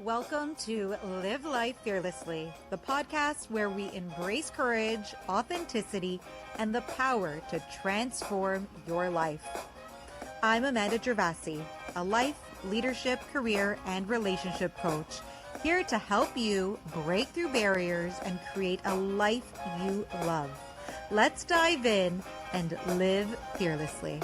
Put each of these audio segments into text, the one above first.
Welcome to Live Life Fearlessly, the podcast where we embrace courage, authenticity, and the power to transform your life. I'm Amanda Gervasi, a life, leadership, career, and relationship coach, here to help you break through barriers and create a life you love. Let's dive in and live fearlessly.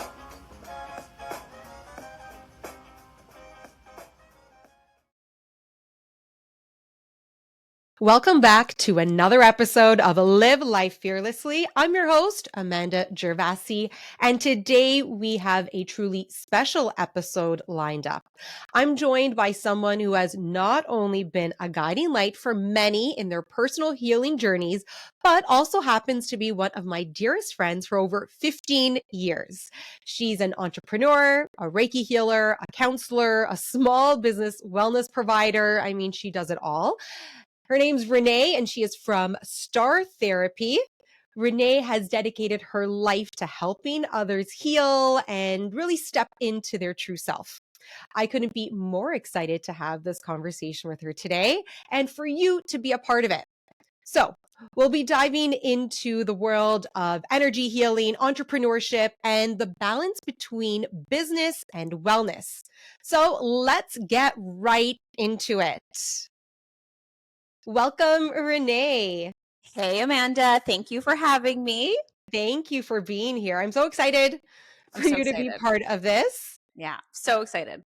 Welcome back to another episode of Live Life Fearlessly. I'm your host, Amanda Gervasi, and today we have a truly special episode lined up. I'm joined by someone who has not only been a guiding light for many in their personal healing journeys, but also happens to be one of my dearest friends for over 15 years. She's an entrepreneur, a Reiki healer, a counselor, a small business wellness provider. I mean, she does it all. Her name's Renee, and she is from Star Therapy. Renee has dedicated her life to helping others heal and really step into their true self. I couldn't be more excited to have this conversation with her today and for you to be a part of it. So, we'll be diving into the world of energy healing, entrepreneurship, and the balance between business and wellness. So, let's get right into it. Welcome, Renee. Hey, Amanda. Thank you for having me. Thank you for being here. I'm so excited for you to be part of this. Yeah, so excited.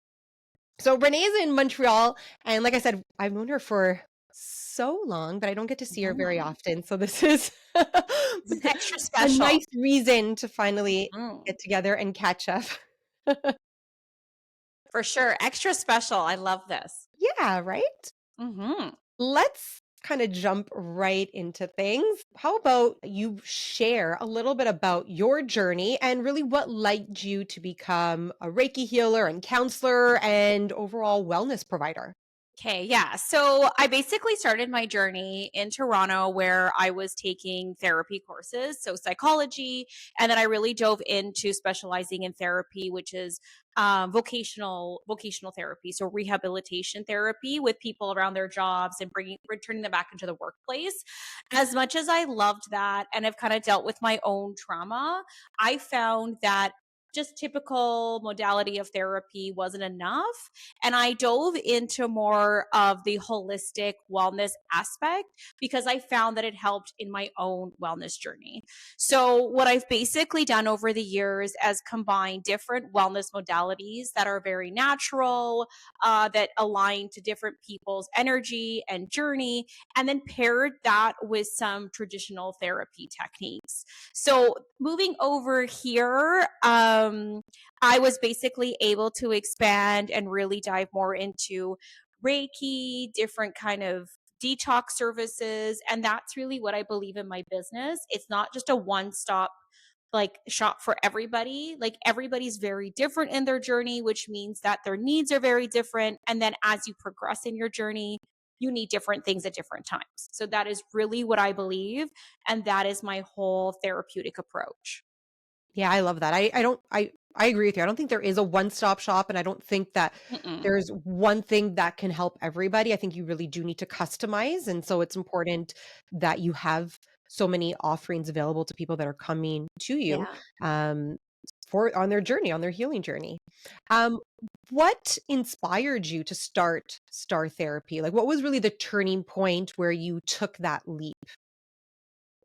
So Renee is in Montreal, and like I said, I've known her for so long, but I don't get to see her very often. So this is This is extra a special. nice reason to finally get together and catch up. For sure. Extra special. I love this. Yeah, right? Let's kind of jump right into things. How about you share a little bit about your journey and really what led you to become a Reiki healer and counselor and overall wellness provider? Okay, yeah. So I basically started my journey in Toronto where I was taking therapy courses, so psychology, and then I really dove into specializing in therapy, which is vocational therapy, so rehabilitation therapy with people around their jobs and returning them back into the workplace. As much as I loved that and have kind of dealt with my own trauma, I found that just typical modality of therapy wasn't enough. And I dove into more of the holistic wellness aspect because I found that it helped in my own wellness journey. So, what I've basically done over the years is combine different wellness modalities that are very natural, that align to different people's energy and journey, and then paired that with some traditional therapy techniques. So, moving over here, I was basically able to expand and really dive more into Reiki, different kind of detox services. And that's really what I believe in my business. It's not just a one-stop like shop for everybody. Like everybody's very different in their journey, which means that their needs are very different. And then as you progress in your journey, you need different things at different times. So that is really what I believe. And that is my whole therapeutic approach. Yeah, I love that. I agree with you. I don't think there is a one-stop shop, and I don't think that there's one thing that can help everybody. I think you really do need to customize, and so it's important that you have so many offerings available to people that are coming to you for on their journey, on their healing journey. What inspired you to start Star Therapy? Like, what was really the turning point where you took that leap?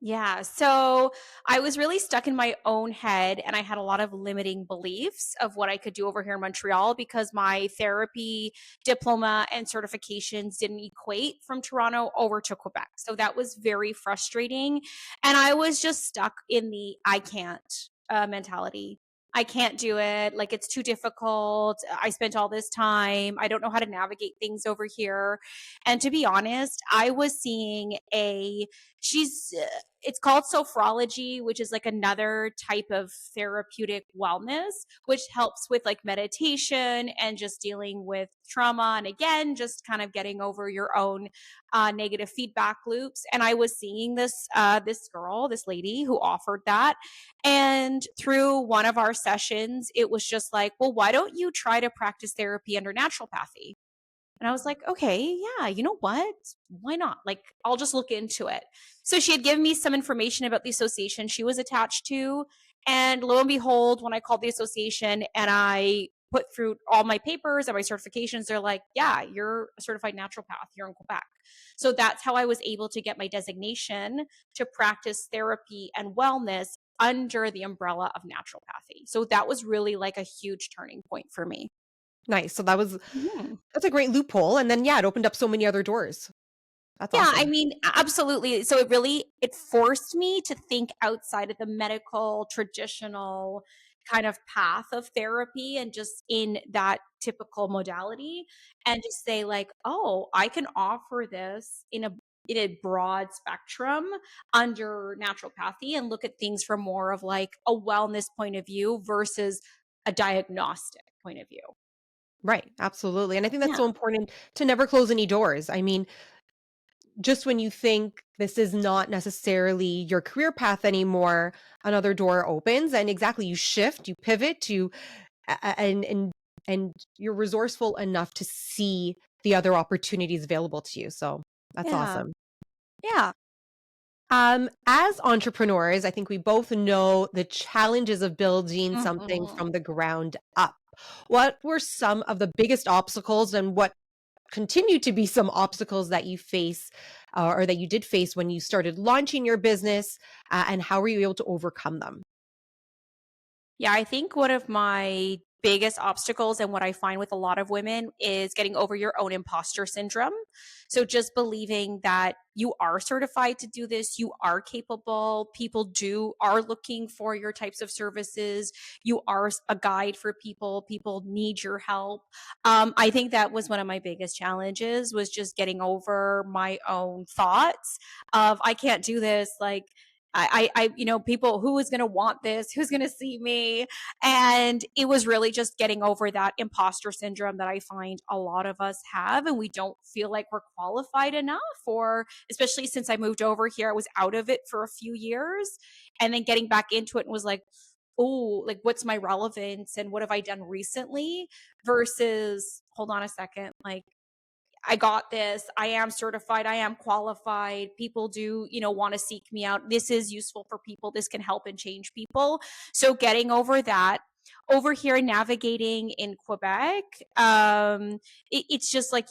Yeah. So I was really stuck in my own head and I had a lot of limiting beliefs of what I could do over here in Montreal because my therapy diploma and certifications didn't equate from Toronto over to Quebec. So that was very frustrating. And I was just stuck in the I can't mentality. I can't do it. Like it's too difficult. I spent all this time. I don't know how to navigate things over here. And to be honest, I was seeing she's it's called sophrology, which is like another type of therapeutic wellness, which helps with like meditation and just dealing with trauma. And again, just kind of getting over your own negative feedback loops. And I was seeing this lady who offered that. And through one of our sessions, it was just like, well, why don't you try to practice therapy under naturopathy? And I was like, okay, yeah, you know what? Why not? Like, I'll just look into it. So she had given me some information about the association she was attached to. And lo and behold, when I called the association and I put through all my papers and my certifications, they're like, yeah, you're a certified naturopath. You're in Quebec. So that's how I was able to get my designation to practice therapy and wellness under the umbrella of naturopathy. So that was really like a huge turning point for me. Nice. So Mhm. that's a great loophole, and then, yeah, it opened up so many other doors. That's Yeah, I awesome. mean, absolutely. So it forced me to think outside of the medical traditional kind of path of therapy and just in that typical modality and just say like, "Oh, I can offer this in a broad spectrum under naturopathy and look at things from more of like a wellness point of view versus a diagnostic point of view." Right, absolutely, and I think that's Yeah. so important to never close any doors. I mean, just when you think this is not necessarily your career path anymore, another door opens, and exactly, you shift, you pivot, you and you're resourceful enough to see the other opportunities available to you, so that's Yeah. awesome. Yeah. As entrepreneurs, I think we both know the challenges of building something Mhm. from the ground up. What were some of the biggest obstacles and what continue to be some obstacles that you face or that you did face when you started launching your business, and how were you able to overcome them? Yeah, I think one of my biggest obstacles and what I find with a lot of women is getting over your own imposter syndrome. So just believing that you are certified to do this, you are capable, people do are looking for your types of services, you are a guide for people, people need your help. I think that was one of my biggest challenges was just getting over my own thoughts of I can't do this like people who is going to want this, who's going to see me, and it was really just getting over that imposter syndrome that I find a lot of us have, and we don't feel like we're qualified enough. Or especially since I moved over here, I was out of it for a few years, and then getting back into it and was like, oh, like what's my relevance and what have I done recently? Versus, hold on a second, like I got this. I am certified. I am qualified. People do, want to seek me out. This is useful for people. This can help and change people. So getting over that over here navigating in Quebec, it's just like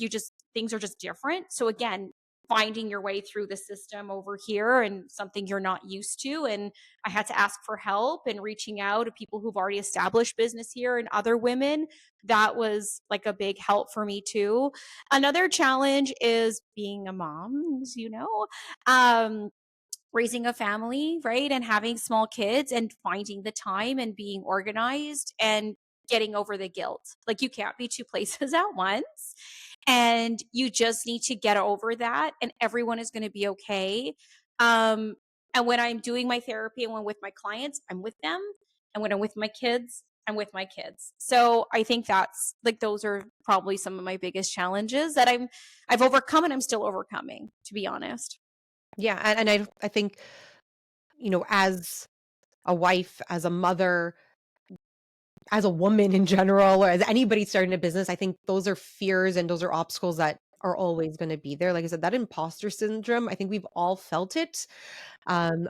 things are just different. So again, finding your way through the system over here and something you're not used to. And I had to ask for help and reaching out to people who've already established business here and other women. That was like a big help for me too. Another challenge is being a mom, as you know, um, raising a family, right? And having small kids and finding the time and being organized and getting over the guilt. Like you can't be two places at once. And you just need to get over that, and everyone is going to be okay. Um, and when I'm doing my therapy and when with my clients, I'm with them. And when I'm with my kids, I'm with my kids. So I think that's like those are probably some of my biggest challenges that I've overcome and I'm still overcoming, to be honest. Yeah, and I think, as a wife, as a mother, as a woman in general, or as anybody starting a business, I think those are fears and those are obstacles that are always gonna be there. Like I said, that imposter syndrome, I think we've all felt it. Am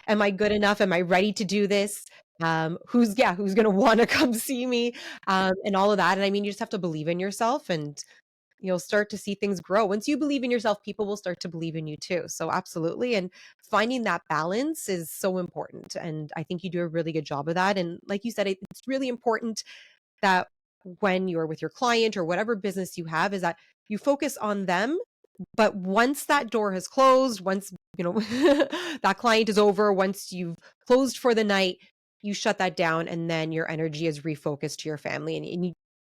I good enough? Am I ready to do this? Who's gonna wanna come see me? And all of that. And I mean, you just have to believe in yourself and you'll start to see things grow. Once you believe in yourself, people will start to believe in you too. So absolutely. And finding that balance is so important. And I think you do a really good job of that. And like you said, it's really important that when you're with your client or whatever business you have is that you focus on them. But once that door has closed, once, that client is over, once you've closed for the night, you shut that down and then your energy is refocused to your family. And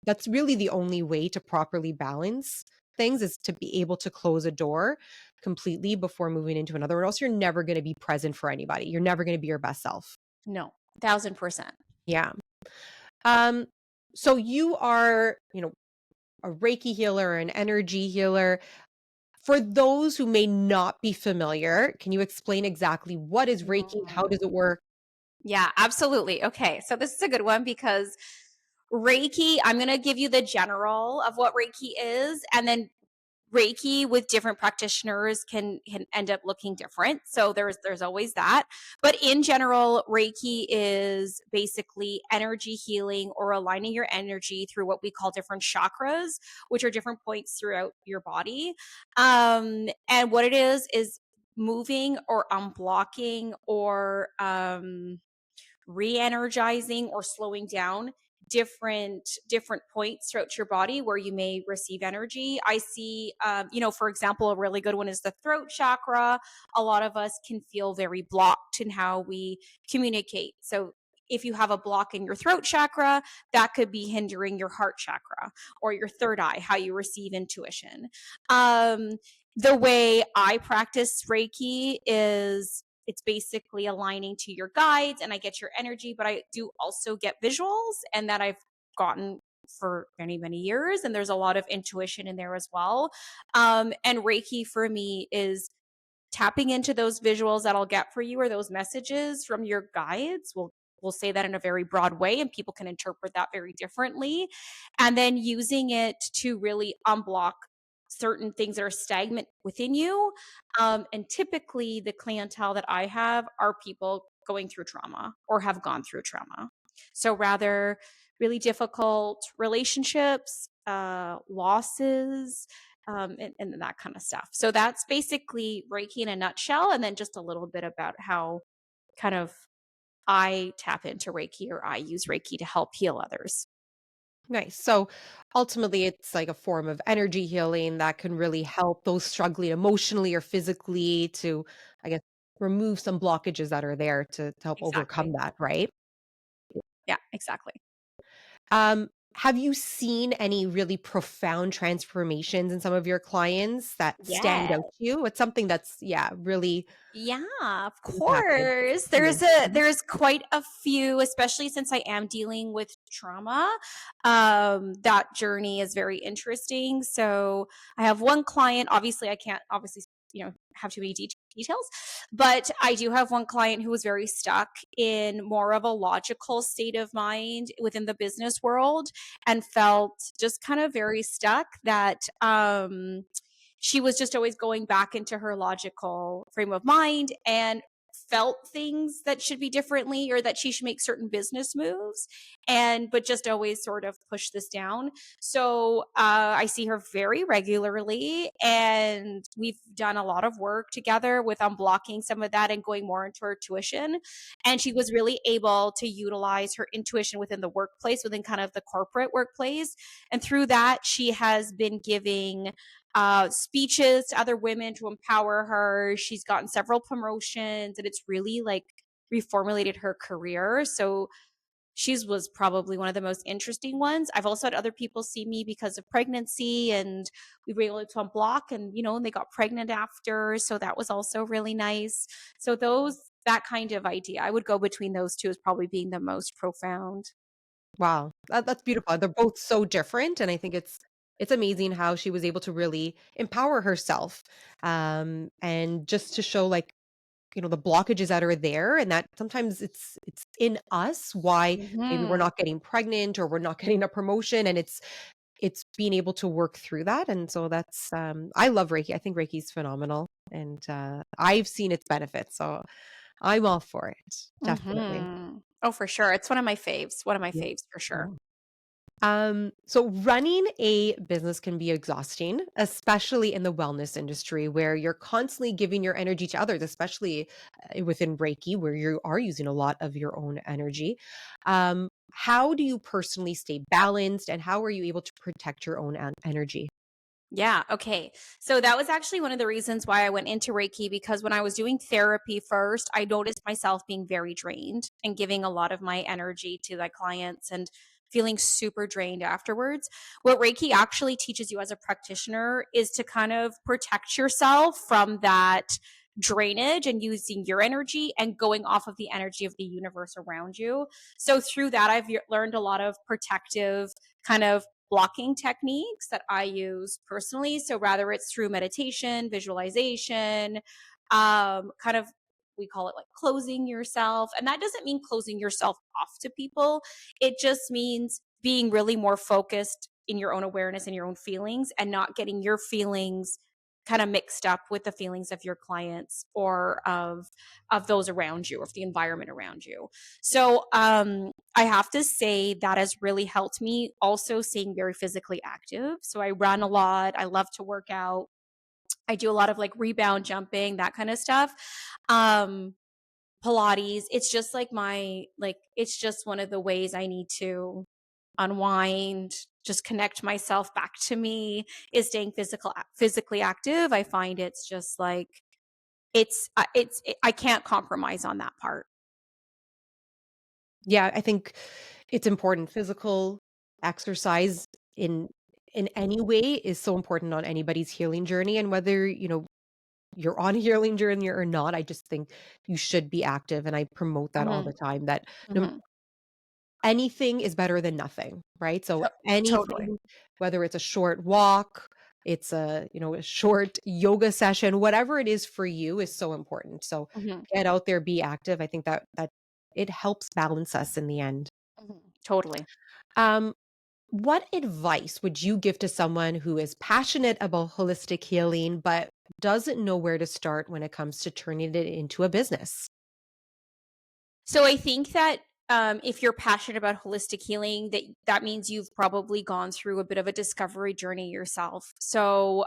that's really the only way to properly balance things is to be able to close a door completely before moving into another, or else you're never going to be present for anybody. You're never going to be your best self. No, 1000%. Yeah. Um, so you are, a Reiki healer, an energy healer. For those who may not be familiar, can you explain exactly what is Reiki? How Mm. does it work? Yeah, absolutely. Okay. So this is a good one because Reiki, I'm going to give you the general of what Reiki is, and then Reiki with different practitioners can end up looking different. So there's always that. But in general, Reiki is basically energy healing or aligning your energy through what we call different chakras, which are different points throughout your body. And what it is moving or unblocking or re-energizing or slowing down different points throughout your body where you may receive energy. I see, for example, a really good one is the throat chakra. A lot of us can feel very blocked in how we communicate. So if you have a block in your throat chakra, that could be hindering your heart chakra or your third eye, how you receive intuition. um, the way I practice Reiki is it's basically aligning to your guides and I get your energy, but I do also get visuals and that I've gotten for many, many years. And there's a lot of intuition in there as well. And Reiki for me is tapping into those visuals that I'll get for you or those messages from your guides. We'll say that in a very broad way and people can interpret that very differently. And then using it to really unblock certain things that are stagnant within you. And typically the clientele that I have are people going through trauma or have gone through trauma. So rather really difficult relationships, losses, and that kind of stuff. So that's basically Reiki in a nutshell. And then just a little bit about how kind of I tap into Reiki or I use Reiki to help heal others. Nice. So ultimately, it's like a form of energy healing that can really help those struggling emotionally or physically to, I guess, remove some blockages that are there to help overcome Exactly. that, right? Yeah, exactly. Have you seen any really profound transformations in some of your clients that stand Yeah. out to you? It's something that's, yeah, really Yeah, of impacted course. you. Mhm. There's quite a few, especially since I am dealing with trauma. That journey is very interesting. So I have one client. Obviously, I can't obviously have too many details, but I do have one client who was very stuck in more of a logical state of mind within the business world and felt just kind of very stuck that she was just always going back into her logical frame of mind and felt things that should be differently or that she should make certain business moves and but just always sort of push this down. So I see her very regularly and we've done a lot of work together with unblocking some of that and going more into her intuition. And she was really able to utilize her intuition within the workplace, within kind of the corporate workplace, and through that she has been giving speeches to other women to empower her. She's gotten several promotions and it's really like reformulated her career. So she's was probably one of the most interesting ones. I've also had other people see me because of pregnancy and we were able to unblock and they got pregnant after. So that was also really nice. So that kind of idea, I would go between those two as probably being the most profound. Wow, that's beautiful. They're both so different, and I think it's amazing how she was able to really empower herself, and just to show, like, the blockages that are there, and that sometimes it's in us why maybe we're Hmm. not getting pregnant or we're not getting a promotion, and it's being able to work through that, and so that's, I love Reiki. I think Reiki's phenomenal, and, I've seen its benefits, so I'm all for it, definitely. Hmm. Oh, for sure. It's one of my faves. One of my Yeah. faves for Yeah. sure. So running a business can be exhausting, especially in the wellness industry where you're constantly giving your energy to others, especially within Reiki, where you are using a lot of your own energy. How do you personally stay balanced and how are you able to protect your own energy? Yeah. Okay. So that was actually one of the reasons why I went into Reiki because when I was doing therapy first, I noticed myself being very drained and giving a lot of my energy to my clients and feeling super drained afterwards. What Reiki actually teaches you as a practitioner is to kind of protect yourself from that drainage and using your energy and going off of the energy of the universe around you. So through that, I've learned a lot of protective kind of blocking techniques that I use personally. So rather it's through meditation, visualization, kind of we call it like closing yourself. And that doesn't mean closing yourself off to people. It just means being really more focused in your own awareness and your own feelings, and not getting your feelings kind of mixed up with the feelings of your clients or of those around you, or of the environment around you. So I have to say that has really helped me, also staying very physically active. So I run a lot, I love to work out, I do a lot of like rebound jumping, that kind of stuff. Um, Pilates, it's just like it's just one of the ways I need to unwind, just connect myself back to me, is staying physically active. I find it's just like I can't compromise on that part. Yeah, I think it's important. Physical exercise in in any way is so important on anybody's healing journey, and whether, you're on a healing journey or not, I just think you should be active, and I promote that all Mhm, the time, that no mhm. anything is better than nothing, right? So Totally. anything, whether it's a short walk, it's a short yoga session, whatever it is for you is so important. So Mhm, get out there, be active. I think that it helps balance us in the end. mhm. Totally. Um, what advice would you give to someone who is passionate about holistic healing but doesn't know where to start when it comes to turning it into a business? So I think that if you're passionate about holistic healing, that means you've probably gone through a bit of a discovery journey yourself. So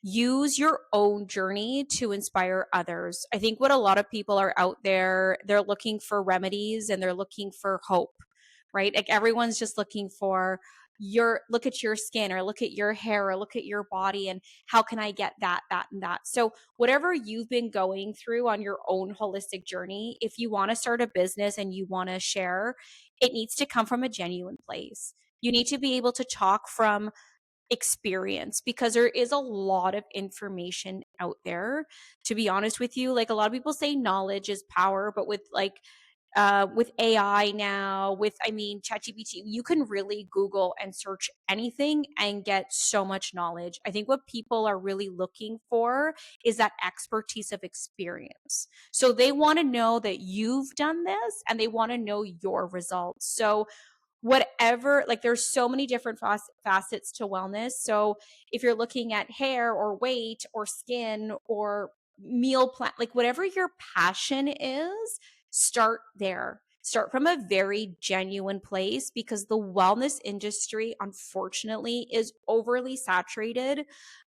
use your own journey to inspire others. I think what a lot of people are out there, they're looking for remedies and they're looking for hope, right? Like everyone's just looking for your look at your skin, or look at your hair, or look at your body, and how can I get that, that, and that. So whatever you've been going through on your own holistic journey, if you want to start a business and you want to share, it needs to come from a genuine place. You need to be able to talk from experience, because there is a lot of information out there. To be honest with you, like a lot of people say knowledge is power, but with AI now, with I mean ChatGPT, you can really Google and search anything and get so much knowledge. I think what people are really looking for is that expertise of experience. So they want to know that you've done this and they want to know your results. So whatever, like there's so many different facets to wellness. So if you're looking at hair or weight or skin or meal plan, like whatever your passion is, start there. Start from a very genuine place, because the wellness industry unfortunately is overly saturated,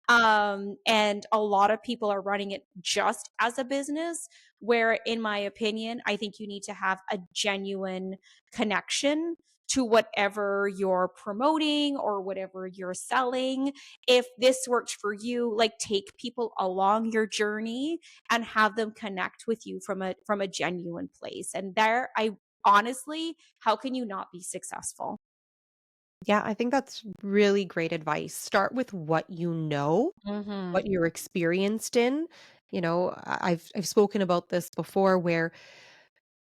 and a lot of people are running it just as a business, where in my opinion I think you need to have a genuine connection to whatever you're promoting or whatever you're selling. If this works for you, like take people along your journey and have them connect with you from a genuine place. And there, I honestly, how can you not be successful? Yeah, I think that's really great advice. Start with what you know, Mhm. what you're experienced in. I've spoken about this before, where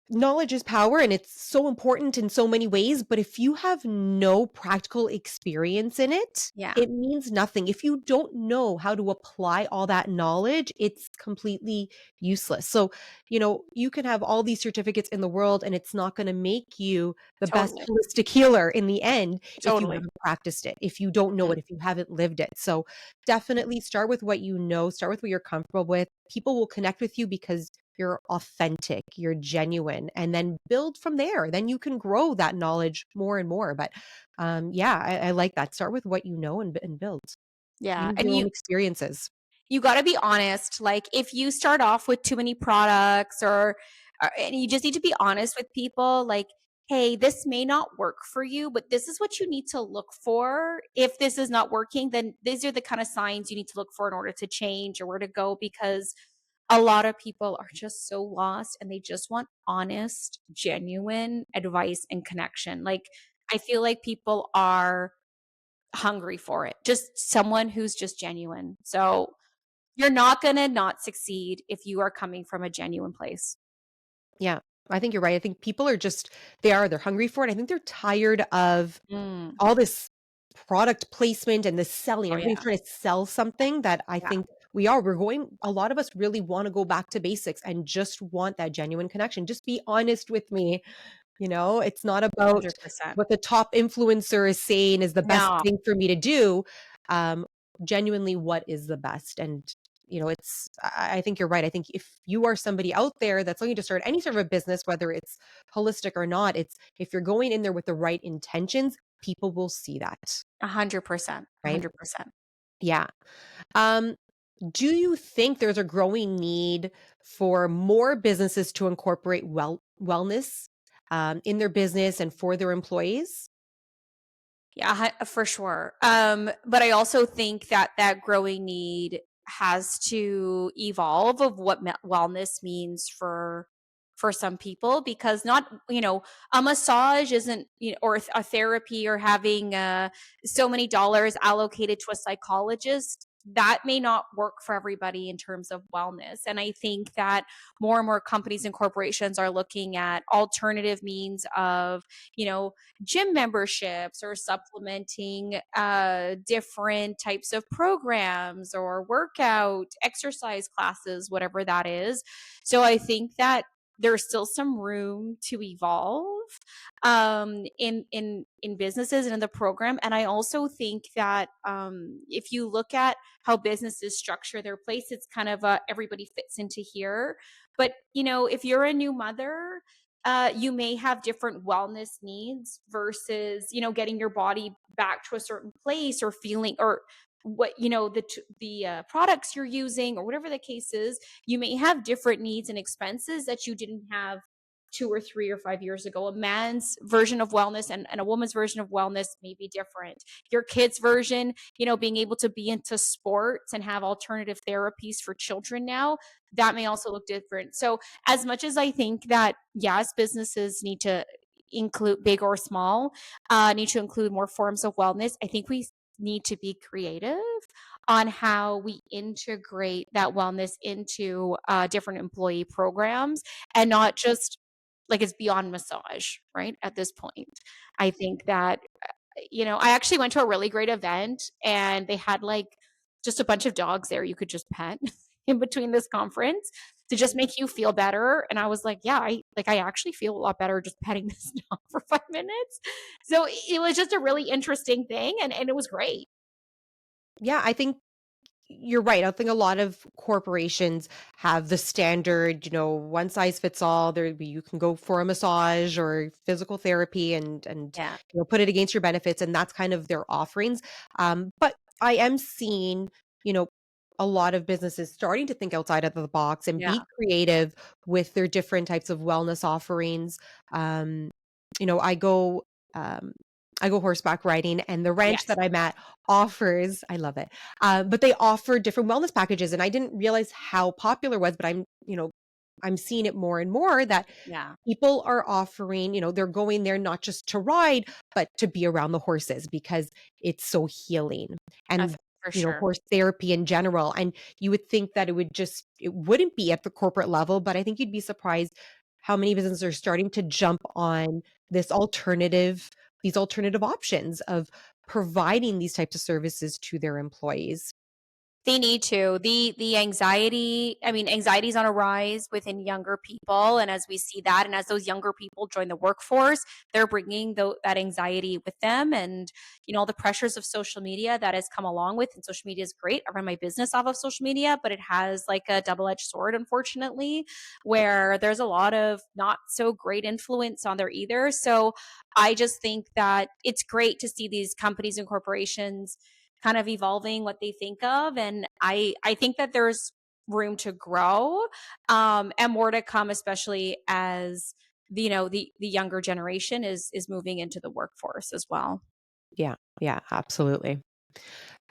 knowledge is power and it's so important in so many ways, but if you have no practical experience in it, Yeah, it means nothing. If you don't know how to apply all that knowledge, it's completely useless. So, you can have all these certificates in the world and it's not going to make you the best totally. holistic healer in the end if you Totally. haven't practiced it, if you don't know Mhm. it, if you haven't lived it. So, definitely start with what you know, start with what you're comfortable with. People will connect with you because you're authentic, you're genuine, and then build from there. Then you can grow that knowledge more and more. But yeah, I like that. Start with what you know and build. Yeah, Use and your own experiences. you got to be honest. Like if you start off with too many products, or and you just need to be honest with people, like, hey, this may not work for you, but this is what you need to look for. If this is not working, then these are the kind of signs you need to look for in order to change or where to go, because a lot of people are just so lost and they just want honest, genuine advice and connection. Like I feel like people are hungry for it. Just someone who's just genuine. So you're not gonna not succeed if you are coming from a genuine place. Yeah, I think you're right. I think people are just, they're hungry for it. I think they're tired of Mm. all this product placement and the selling. Oh, Everybody's yeah. trying to sell something that I Yeah. think a lot of us really want to go back to basics and just want that genuine connection. Just be honest with me. It's not about 100%. what the top influencer is saying is the best No, thing for me to do. Um, Genuinely, what is the best? And, I think you're right. I think if you are somebody out there that's looking to start any sort of a business, whether it's holistic or not, it's if you're going in there with the right intentions, people will see that, 100%, right? 100%. Yeah. Um, do you think there's a growing need for more businesses to incorporate wellness in their business and for their employees? Yeah, for sure. But I also think that that growing need has to evolve of what wellness means for some people, because not, a massage isn't, or a therapy, or having so many dollars allocated to a psychologist, that may not work for everybody in terms of wellness. And I think that more and more companies and corporations are looking at alternative means of, you know gym memberships, or supplementing different types of programs or workout exercise classes, whatever that is. So I think that there's still some room to evolve in businesses and in the program. And I also think that if you look at how businesses structure their place, it's kind of everybody fits into here. But if you're a new mother, you may have different wellness needs versus, getting your body back to a certain place, or feeling, or what, the products you're using, or whatever the case is. You may have different needs and expenses that you didn't have 2 or 3 or 5 years ago. A man's version of wellness and a woman's version of wellness may be different. Your kid's version, being able to be into sports and have alternative therapies for children now, that may also look different. So as much as I think that, yes, businesses need to include, big or small, need to include more forms of wellness, I think we need to be creative on how we integrate that wellness into different employee programs, and not just like it's beyond massage, right? At this point, I think that, I actually went to a really great event, and they had like just a bunch of dogs there you could just pet in between this conference to just make you feel better. And I was like, yeah, I actually feel a lot better just petting this dog for 5 minutes. So it was just a really interesting thing, and it was great. Yeah, I think you're right. I think a lot of corporations have the standard, one size fits all. You can go for a massage or physical therapy and Yeah. put it against your benefits, and that's kind of their offerings. But I am seeing, you know, a lot of businesses starting to think outside of the box and Yeah. be creative with their different types of wellness offerings. Um, you know, I go um I go horseback riding, and the ranch Yes. that I'm at offers, I love it, but they offer different wellness packages, and I didn't realize how popular it was, but I'm seeing it more and more that Yeah. people are offering, they're going there not just to ride, but to be around the horses because it's so healing. And, For sure. horse therapy in general. And you would think that it wouldn't be at the corporate level, but I think you'd be surprised how many businesses are starting to jump on this these alternative options of providing these types of services to their employees. They need to. The anxiety, I mean, anxiety is on a rise within younger people, and as we see that, and as those younger people join the workforce, they're bringing that anxiety with them, and all the pressures of social media that has come along with. And social media is great. I run my business off of social media, but it has like a double-edged sword, unfortunately, where there's a lot of not so great influence on there either. So I just think that it's great to see these companies and corporations kind of evolving what they think of. And I think that there's room to grow, and more to come, especially as the younger generation is moving into the workforce as well. Yeah, yeah, absolutely.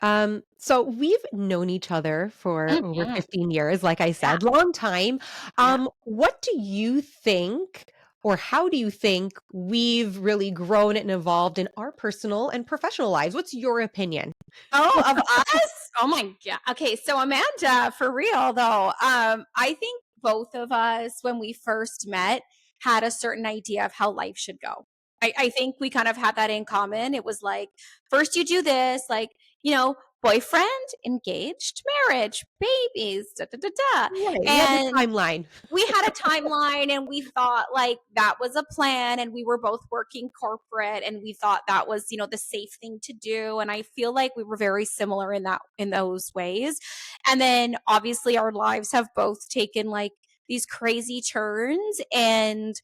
So we've known each other for over Mhm. 15 years, like I Yeah, said, long time. yeah. What do you think, or how do you think we've really grown and evolved in our personal and professional lives? What's your opinion? Oh, of us? Oh my god. Okay, so Amanda, for real though, I think both of us, when we first met, had a certain idea of how life should go. I think we kind of had that in common. It was like, first you do this, like, boyfriend, engaged, marriage, babies, da da da da. Right. You had the And timeline. we had a timeline and we thought like that was a plan, and we were both working corporate and we thought that was, the safe thing to do, and I feel like we were very similar in those ways. And then obviously our lives have both taken like these crazy turns, and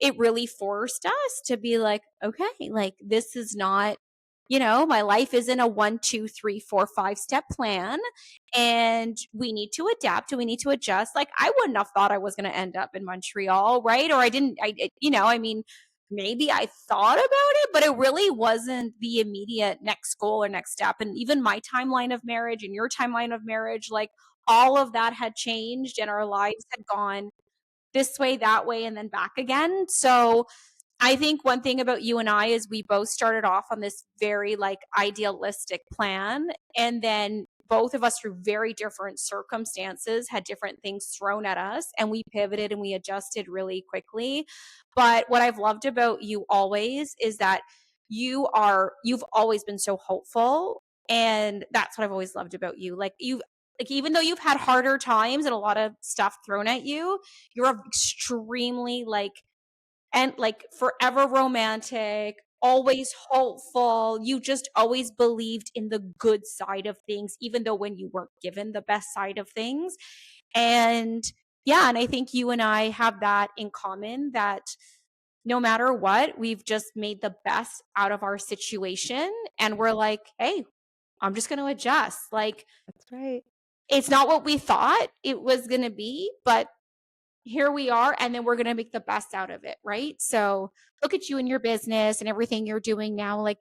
it really forced us to be like, okay, like this is not, my life isn't a 1, 2, 3, 4, 5 step plan, and we need to adapt and we need to adjust. Like I wouldn't have thought I was going to end up in Montreal, right? Or I didn't, I mean, maybe I thought about it, but it really wasn't the immediate next goal or next step. And even my timeline of marriage and your timeline of marriage, like all of that had changed and our lives had gone this way, that way, and then back again. So I think one thing about you and I is we both started off on this very like idealistic plan, and then both of us through very different circumstances had different things thrown at us, and we pivoted and we adjusted really quickly. But what I've loved about you always is that you've always been so hopeful, and that's what I've always loved about you. Like even though you've had harder times and a lot of stuff thrown at you, you're extremely like forever romantic, always hopeful. You just always believed in the good side of things, even though when you weren't given the best side of things. And yeah, and I think you and I have that in common, that no matter what, we've just made the best out of our situation. And we're like, hey, I'm just going to adjust. Like, That's right. it's not what we thought it was going to be, but here we are, and then we're going to make the best out of it, right? So look at you and your business and everything you're doing now. Like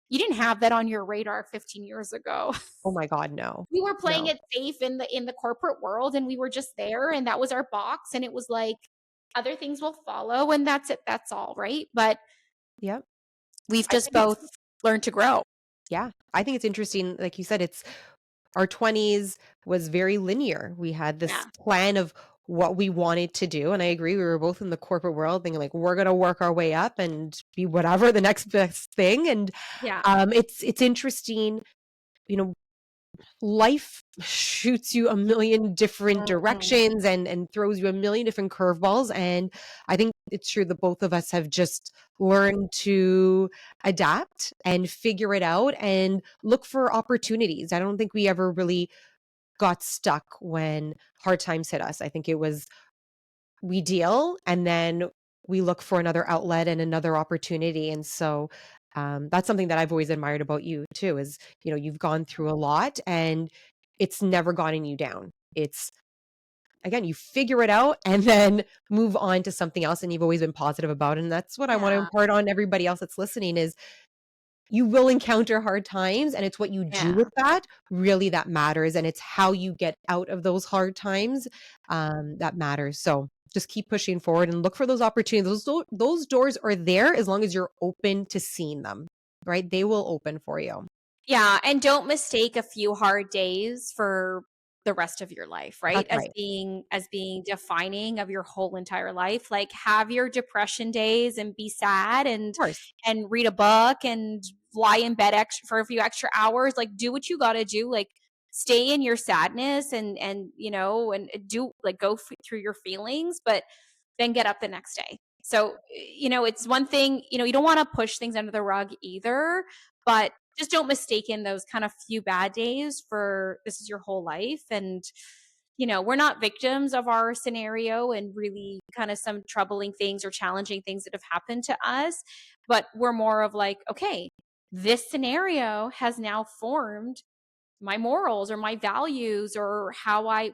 you didn't have that on your radar 15 years ago. Oh my God, no. We were playing No. it safe in the corporate world, and we were just there, and that was our box, and it was like other things will follow, and that's it. That's all, right? But Yep. we've I just think it's both learned to grow. yeah. I think it's interesting, like you said, it's our 20s was very linear. We had Yeah. this plan of what we wanted to do, and I agree, we were both in the corporate world thinking like, "We're gonna work our way up and be whatever the next best thing," and, Yeah. it's interesting, you know, life shoots you a million different Mhm. directions and throws you a million different curveballs, and I think it's true that both of us have just learned to adapt and figure it out and look for opportunities. I don't think we ever really got stuck when hard times hit us. I think it was we deal and then we look for another outlet and another opportunity. And so that's something that I've always admired about you too, is, you've gone through a lot and it's never gotten you down. It's again, you figure it out and then move on to something else. And you've always been positive about it. And that's what I want to Yeah. impart on everybody else that's listening is you will encounter hard times, and it's what you do Yeah. with that really that matters, and it's how you get out of those hard times, that matters. So just keep pushing forward and look for those opportunities. Those doors are there as long as you're open to seeing them, right? They will open for you. Yeah, and don't mistake a few hard days for the rest of your life, right? That's As right. being defining of your whole entire life. Like have your depression days and be sad Of course. and read a book and lie in bed extra for a few extra hours. Like do what you got to do. Like stay in your sadness and do like through your feelings, but then get up the next day. So, it's one thing, you don't want to push things under the rug either, but just don't mistaken those kind of few bad days for this is your whole life. And, we're not victims of our scenario and really kind of some troubling things or challenging things that have happened to us, but we're more of like, okay, this scenario has now formed my morals or my values or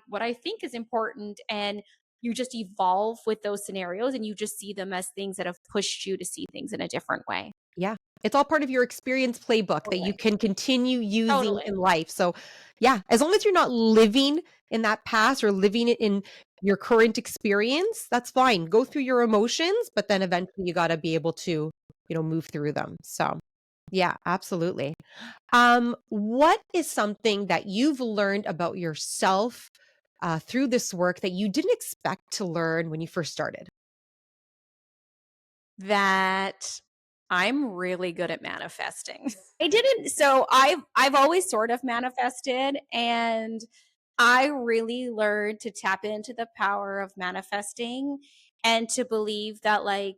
what I think is important, and you just evolve with those scenarios and you just see them as things that have pushed you to see things in a different way. Yeah. It's all part of your experience playbook that you Totally. can continue using Totally. in life. So, yeah, as long as you're not living in that past or living it in your current experience, that's fine. Go through your emotions, but then eventually you got to be able to, move through them. So, yeah, absolutely. What is something that you've learned about yourself through this work that you didn't expect to learn when you first started? That I'm really good at manifesting. I didn't so I've always sort of manifested, and I really learned to tap into the power of manifesting and to believe that, like,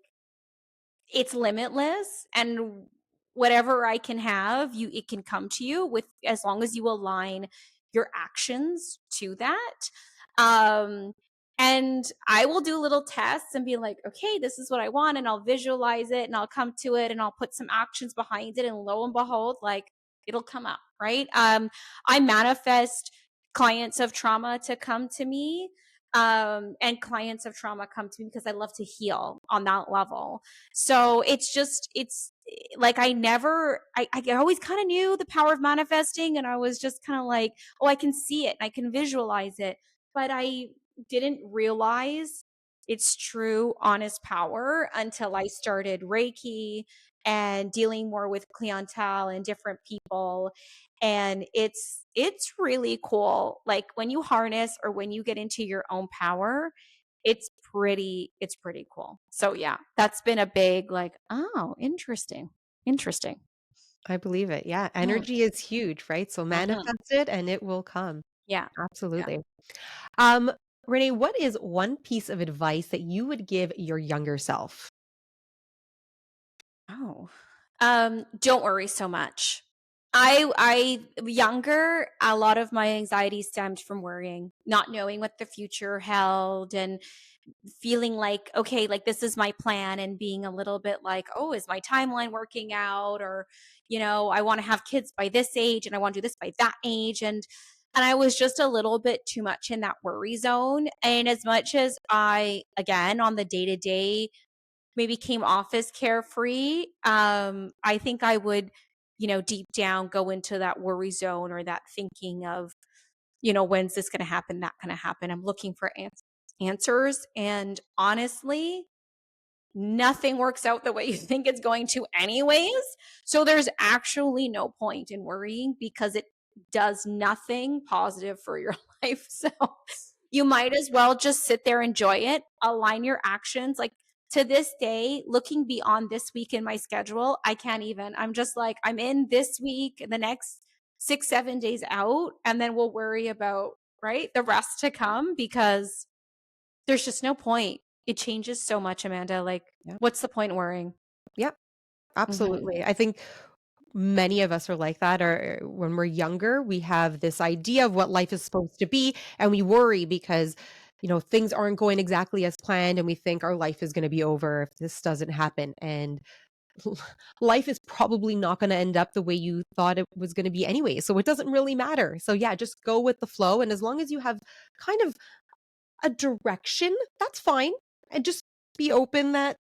it's limitless, and whatever I can have, you it can come to you with as long as you align your actions to that. Um and I will do little tests and be like, okay, this is what I want, and I'll visualize it and I'll come to it and I'll put some actions behind it, and lo and behold, like, it'll come up, right? I manifest clients of trauma to come to me. And clients of trauma come to me because I love to heal on that level. So it's like I always kind of knew the power of manifesting, and I was just kind of like, oh, I can see it and I can visualize it. But I didn't realize its true honest power until I started Reiki and dealing more with clientele and different people. And it's really cool. Like, when you harness or when you get into your own power, it's pretty cool. So yeah, that's been a big, like, oh, interesting. Interesting. I believe it. Yeah. Mm, Energy is huge, right? So mhm. manifest it and it will come. Yeah. Yeah. Absolutely. Um, Renee, what is one piece of advice that you would give your younger self? Oh. Don't worry so much. I younger, a lot of my anxiety stemmed from worrying, not knowing what the future held, and feeling like, okay, like, this is my plan, and being a little bit like, oh, is my timeline working out? Or, I want to have kids by this age and I want to do this by that age. And I was just a little bit too much in that worry zone. And as much as I, again, on the day to day, maybe came off as carefree, I think I would, deep down go into that worry zone, or that thinking of, when's this going to happen, that going to happen. I'm looking for answers. And honestly, nothing works out the way you think it's going to, anyways. So there's actually no point in worrying, because it does nothing positive for your life. So you might as well just sit there, enjoy it, align your actions. Like, to this day, looking beyond this week in my schedule, I can't even. I'm just like, I'm in this week, the next 6, 7 days out, and then we'll worry about, right, the rest to come, because there's just no point. It changes so much, Amanda. Like, Yeah. what's the point in worrying? Yep. Mhm. Absolutely. I think many of us are like that, or when we're younger, we have this idea of what life is supposed to be, and we worry because, things aren't going exactly as planned, and we think our life is going to be over if this doesn't happen. And life is probably not going to end up the way you thought it was going to be anyway. So it doesn't really matter. So yeah, just go with the flow. And as long as you have kind of a direction, that's fine. And just be open that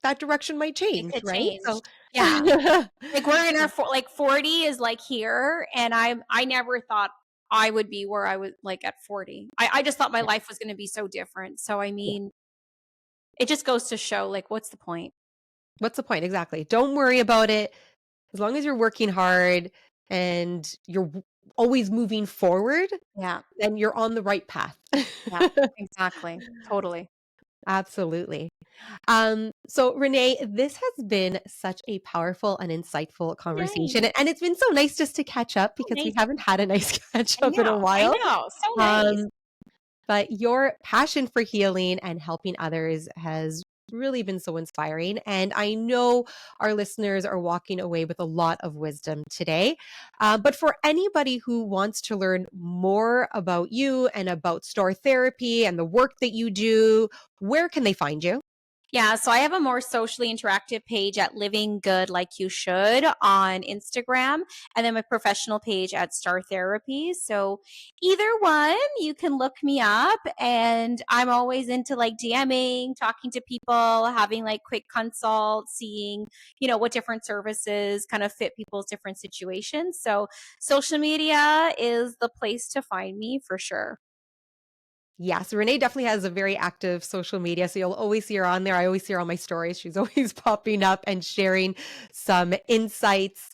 that direction might It change, could right? change. So Yeah. Like, we're in our like, 40 is like here, and I never thought I would be where I was, like, at 40. I just thought my yeah. life was gonna be so different. So I Yeah. mean, it just goes to show, like, what's the point? What's the point? Exactly. Don't worry about it. As long as you're working hard and you're always moving forward, Yeah. then you're on the right path. Yeah. Exactly. Totally. Absolutely. So Renee, this has been such a powerful and insightful Nice. conversation. And it's been so nice just to catch up So because we nice. haven't had a nice catch I up in a know. I while. know. So nice. Um, but your passion for healing and helping others has really been so inspiring. And I know our listeners are walking away with a lot of wisdom today. But for anybody who wants to learn more about you and about star therapy and the work that you do, where can they find you? Yeah, so I have a more socially interactive page at Living Good Like You Should on Instagram, and then my professional page at Star Therapy. So either one, you can look me up, and I'm always into, like, DMing, talking to people, having, like, quick consults, seeing, what different services kind of fit people's different situations. So social media is the place to find me for sure. Yes, Renee definitely has a very active social media, so you'll always see her on there. I always see her on my stories. She's always popping up and sharing some insights,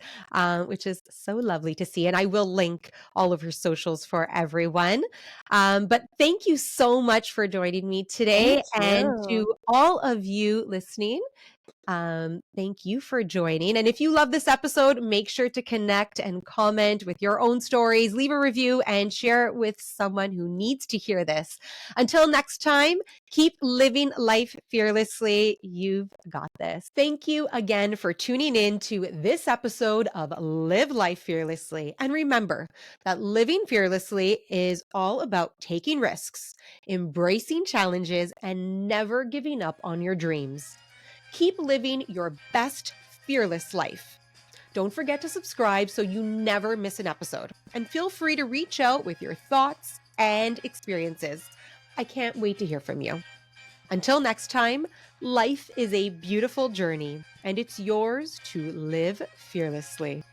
which is so lovely to see. And I will link all of her socials for everyone. But thank you so much for joining me Thank today. And you. to all of you listening, Thank you for joining. And if you love this episode, make sure to connect and comment with your own stories, leave a review, and share it with someone who needs to hear this. Until next time, keep living life fearlessly. You've got this. Thank you again for tuning in to this episode of Live Life Fearlessly. And remember that living fearlessly is all about taking risks, embracing challenges, and never giving up on your dreams. Keep living your best fearless life. Don't forget to subscribe so you never miss an episode. And feel free to reach out with your thoughts and experiences. I can't wait to hear from you. Until next time, life is a beautiful journey, and it's yours to live fearlessly.